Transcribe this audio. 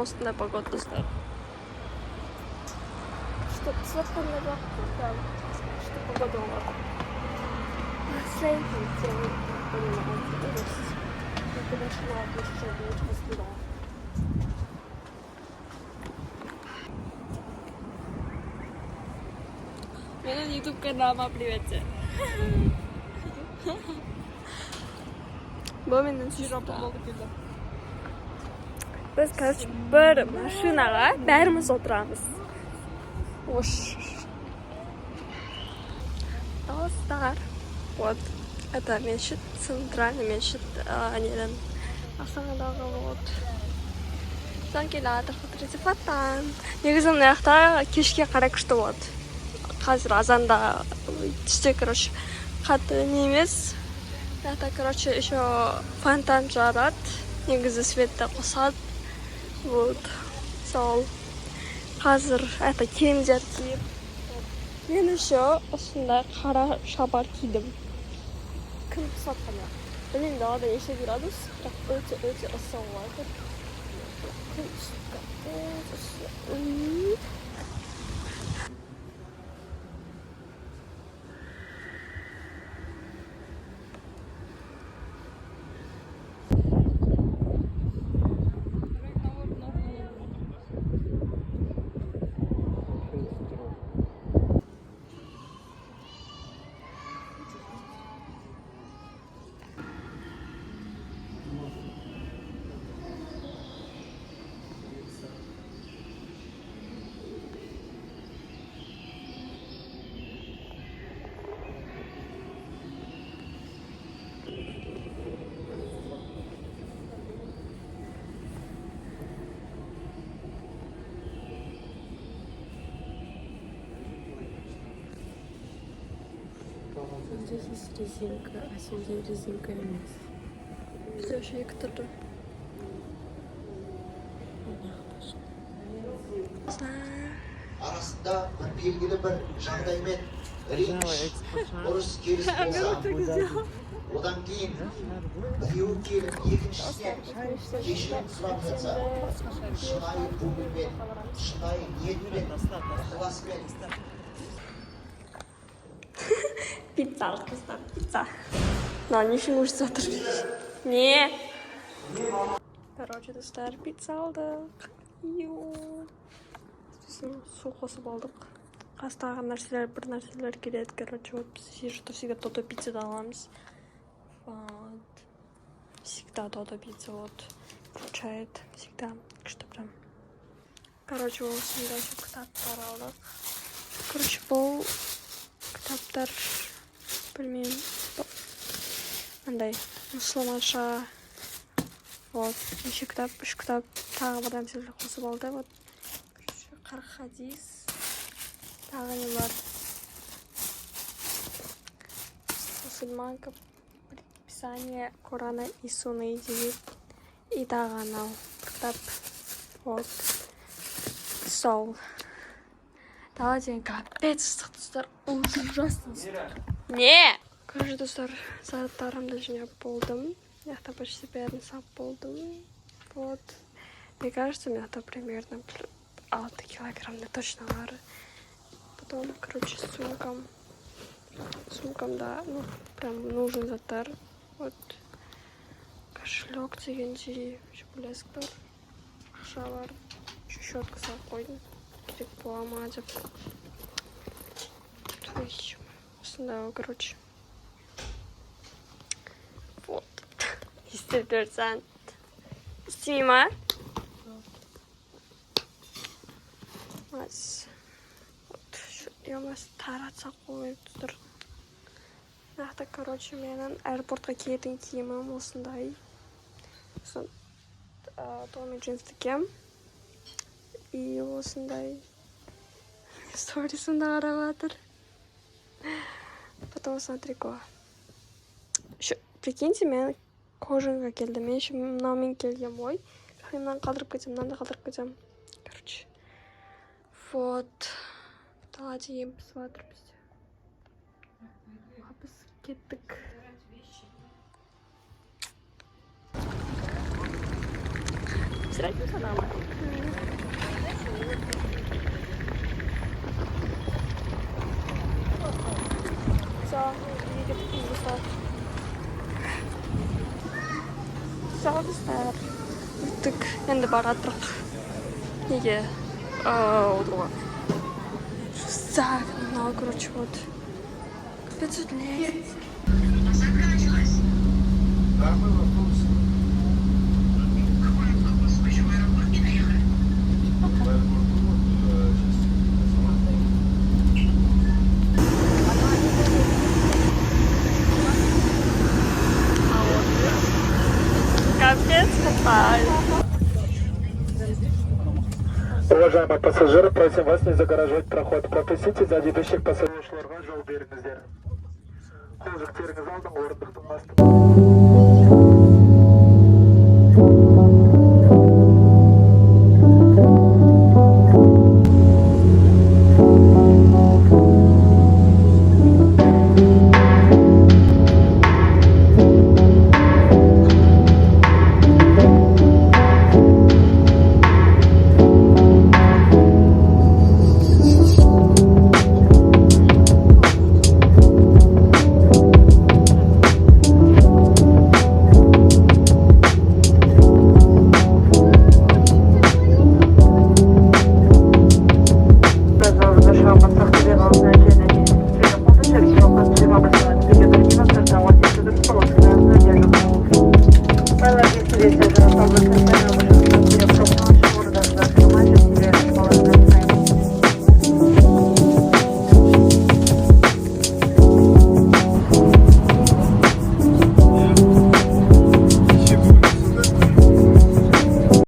осындай погода достар. Что совершенно прям что погода у вас. Последний день понимаете, это начала еще больше сюда. Менің YouTube каналыма привет. Bu менің сестра. Biz короче bir машинаға бәріміз отырамыз. Ош. Достар. Вот это мешіт, центральный мешіт, неден Астанадағы вот. Сан келатыр, фоторезі фотан. Негізі мына жақта кешке қарай күшті болады. Қазір азанда түсте, короче, қатты не емес. Это, короче, еще фонтан жарат. Негізі светті қосады. Вот. Сол. Қазір это киімдер киіп. Мен еще осындай қара шабар кидім. Күн қысатқанда. Білмеймін, далада неше градус, бірақ өте ыстық болады. Күн ыстық. Здесь есть резинка, а сюда резинка емес. Бізде еще екі түрі. Арасында бір белгілі бір жағдаймен ренжіс, ұрыс керіс болса, одан кейін біреуі келіп екіншісіне кешірім сұрап жатса, шынайы көңілмен, шынайы ниетпен, ықыласпен. Пицца алып қыздар, пицца. Но нешің ұрыс жатыр. Не. Короче, достар, пицца алдық. Су қосып алдық. Қастаған нәрселер, бір нәрселер келеді. Короче, вот біз всегда то-то пиццада аламыз. Вот. Всегда то-то пицца, вот. Включает. Всегда. Что прям. Короче, осындай кітаптар алдық. Короче, бұл кітаптар білмеймін. Андай, мұсылманша. Вот, неше кітап, 3 кітап, тағы бір нәрселер қосып алды. Вот, 40 хадис. Тағы не бар? Мусульманка, предписание Корана и Сунны дейді. И тағы анау кітап. Вот. Сол. Тағы деген капец ыстық достар. Ужасно ыстық. Не! Короче, достар, заттарымды жинап болдым. Я-то почти бәрін сап болдым. Вот. Мне кажется, у меня-то примерно 6 килограммда точно бар. Потом, короче, сумкам, да, ну, прям нужен заттар. Вот. Кошелек дегенде, еще блеск бар. Ақша бар. Щетка салып қойдым. Керек бола ма деп. Осындай, короче. Вот. İstеп тұрсаң. İstемей ма? Вот. Емас таратсақ қойып тұр. Нақты, короче, менің аэропортқа киетін киімім осындай. Томен джинсті кием. И осындай сторисімді қарап жатыр. Потом трико. Прикиньте, мен кожанға келді. Мен еще мынаумен келгем ғой. Мен мынаны қалдырып кетем, мынаны қалдырып кетем. Короче. Вот. Тала дейін пісіп жатыр бізде. Біз кеттік. Средний канал. Все, едет из высот. Все, достар. Так, енді бараттық. Неге? Отыруға. Жустак, мынау, короче, вот. Капец удлеет. Заканчивалось. Да, мы в автобусе. Какой автобус? Вы еще в аэропорт не доехали? В аэропорт Капец, капай. Уважаемые пассажиры, просим вас не загораживать проход. Пропустите сзади идущих пассажирларға жол беріңіздер. Қол жүктеріңіз алдыңғы орындықтың астында. Здесь уже автобусная